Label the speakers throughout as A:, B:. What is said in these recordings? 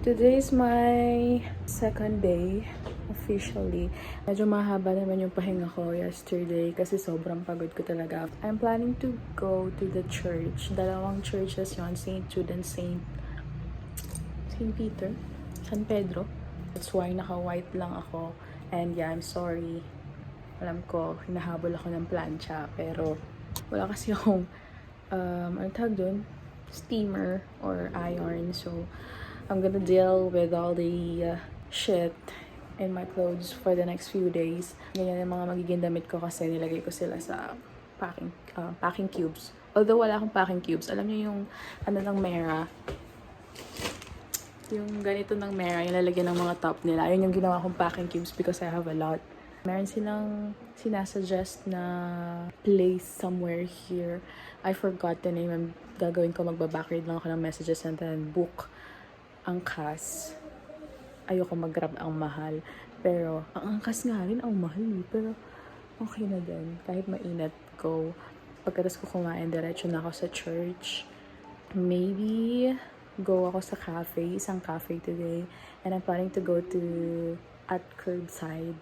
A: Today is my second day officially. Medyo mahaba naman yung pahinga ko yesterday kasi sobrang pagod ko talaga. I'm planning to go to the church. Dalawang churches yon, St. Jude and St. Peter? San Pedro? That's why naka-white lang ako. And yeah, I'm sorry. Alam ko, hinahabol ako ng plancha. Pero wala kasi akong, ano tawag dun? Steamer or iron. So, I'm gonna deal with all the shit in my clothes for the next few days. Ganyan yung mga magiging damit ko kasi nilagay ko sila sa packing cubes. Although wala akong packing cubes, alam niyo yung ano ng Mera, yung ganito ng Mera, yung lalagyan ng mga top nila. Yun yung ginawa kong packing cubes because I have a lot. Meron silang sinasuggest na place somewhere here. I forgot the name. I'm gagawin ko, magbabackread lang ako ng messages and then book ang angkas. Ayoko mag-grab ang mahal. Pero, ang angkas nga rin, ang mahal eh. Pero, okay na din. Kahit mainat ko. Pagkatas ko kumain, diretso na ako sa church. Maybe, go ako sa cafe. Isang cafe today. And I'm planning to go to at curbside.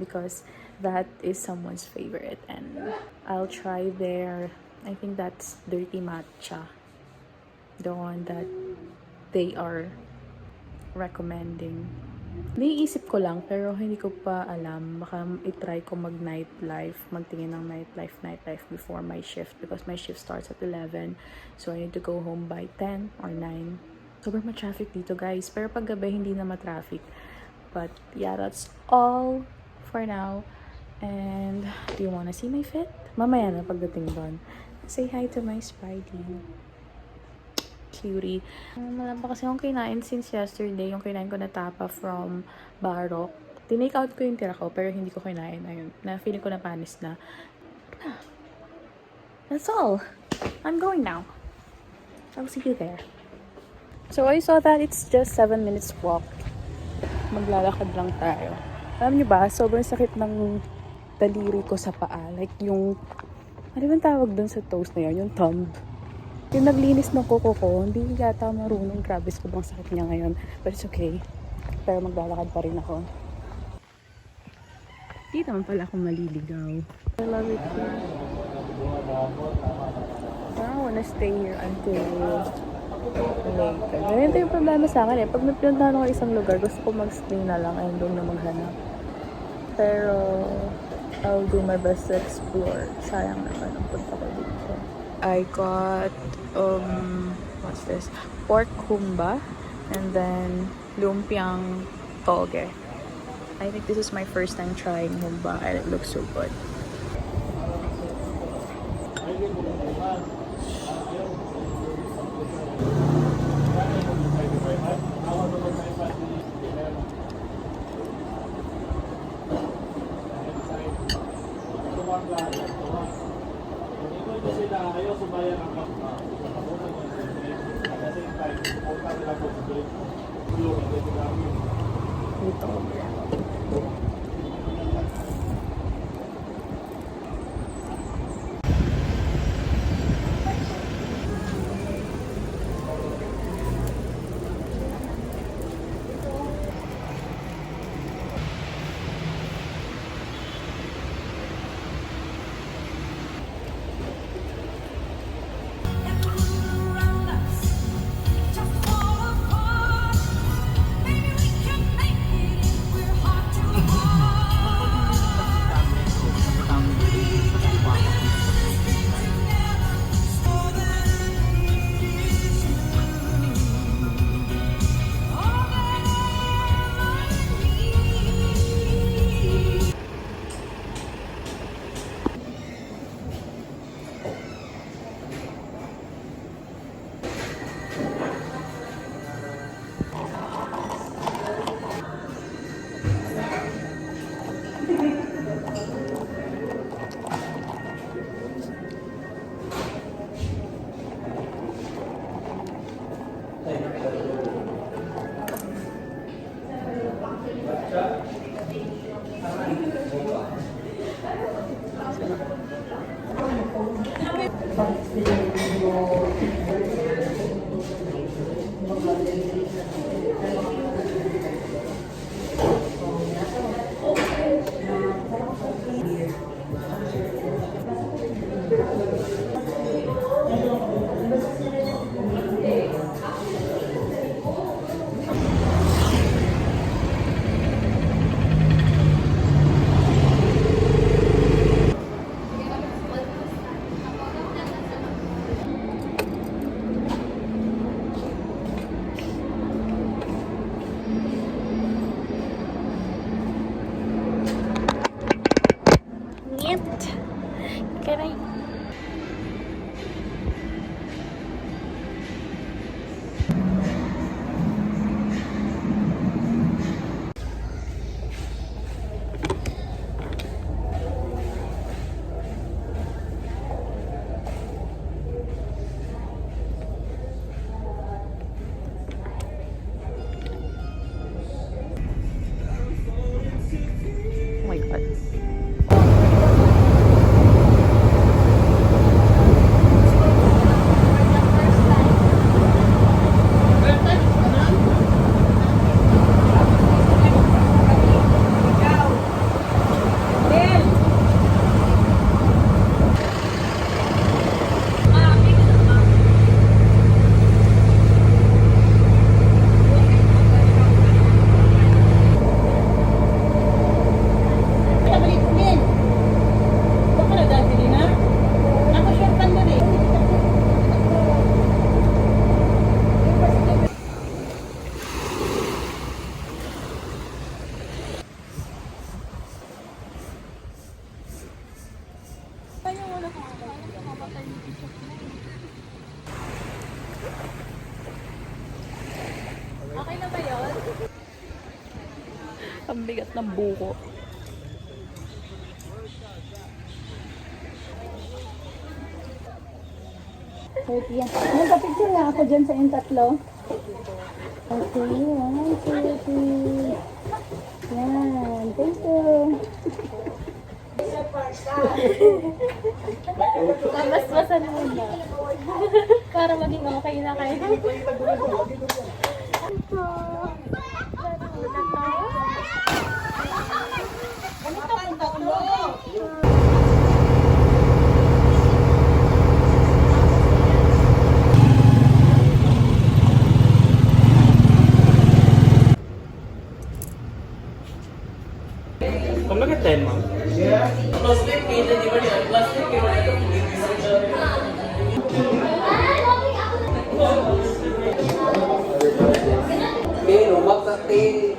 A: Because that is someone's favorite. And I'll try there. I think that's Dirty Matcha. The one that they are recommending. Naiisip ko lang pero hindi ko pa alam. Baka itry ko mag-nightlife, magtingin ng nightlife before my shift because my shift starts at 11. So I need to go home by 10 or 9. Sobrang ma-traffic dito guys. Pero pag gabi hindi na ma-traffic. But yeah, that's all for now. And do you wanna see my fit? Mamaya na pagdating doon. Say hi to my Spidey. Cutie. Wala pa kasi akong kinain since yesterday. Yung kinain ko na tapa from Barok. Tinake out ko yung tira ko, pero hindi ko kinain. Ayun. Na-feeling ko na panis na. That's all. I'm going now. I'll see you there. So I saw that it's just 7 minutes walk. Maglalakad lang tayo. Alam niyo ba, sobrang sakit ng daliri ko sa paa. Like yung, ano ba tawag dun sa toes na yun? Yung thumb. Yung naglinis ng kuko ko, hindi yata marunong. Grabe, sobrang sakit niya ngayon. But it's okay. Pero maglalakad pa rin ako. Hindi naman pala akong maliligaw. I love it here. I wanna stay here until later. Ganito yung problema sa akin eh. Pag napinuntahan ako isang lugar, gusto ko mag-stay na lang and doon na maghanap. Pero, I'll do my best to explore. Sayang naman ang punta ko dito. I got what's this? Pork humba and then lumpiang toge. I think this is my first time trying humba and it looks so good. Ito. Caray. Oh my god.
B: Okay na ba yun?
A: Ang bigat ng buko.
B: Wait, yan. Nagpa-picture na ako dyan sa yung tatlo. Okay, 1, 2, 3. Yan, thank you. Labas-basan muna. Para maging okay na kayo. Ganito ang tatlo.
C: Come look at 10, mom.
D: Pero makate.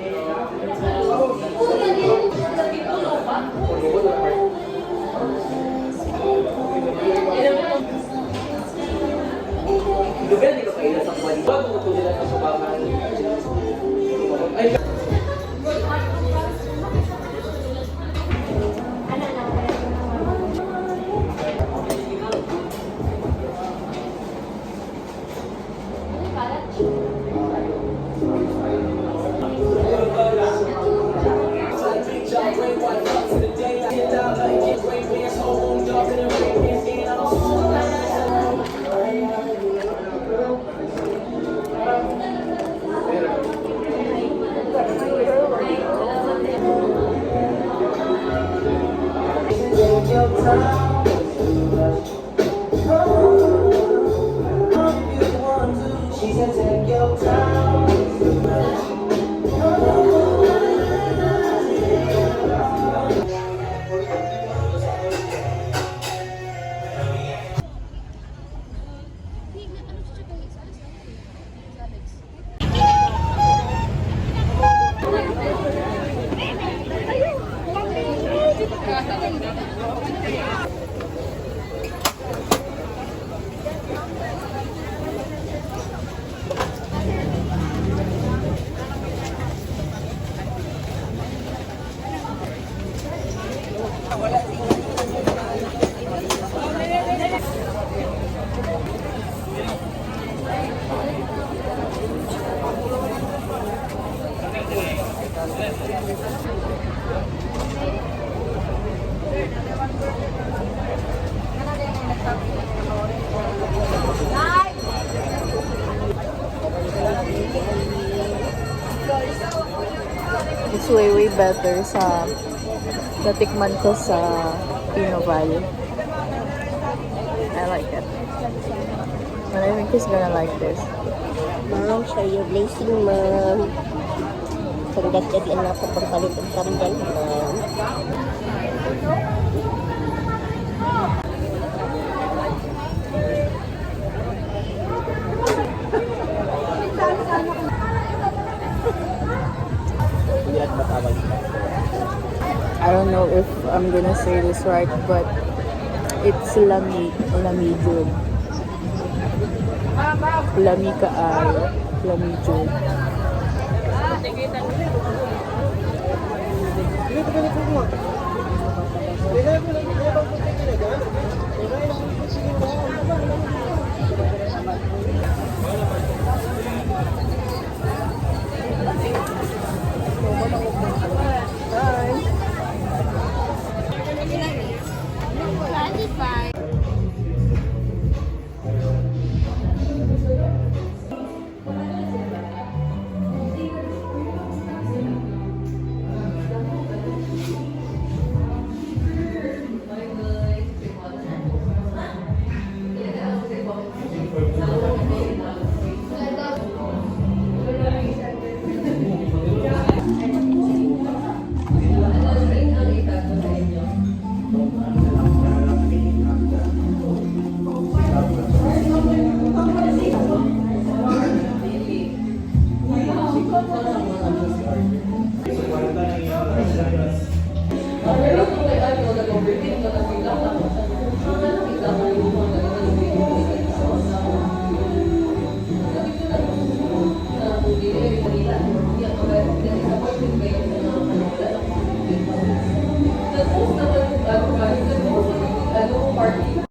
D: Lugar di ka kailan sa kuwan. Bago ko nila sa subakan. Ay, she said take your time.
A: It's way better sa natikman ko sa Pinoval. I like it. And I think he's gonna like this.
B: Ma'am, share your blessing, ma'am. Conducted lang ako pagpalit ng tamdan, ma'am.
A: I don't know if I'm gonna say this right, but it's lami jud. Lami ka ay lami jud.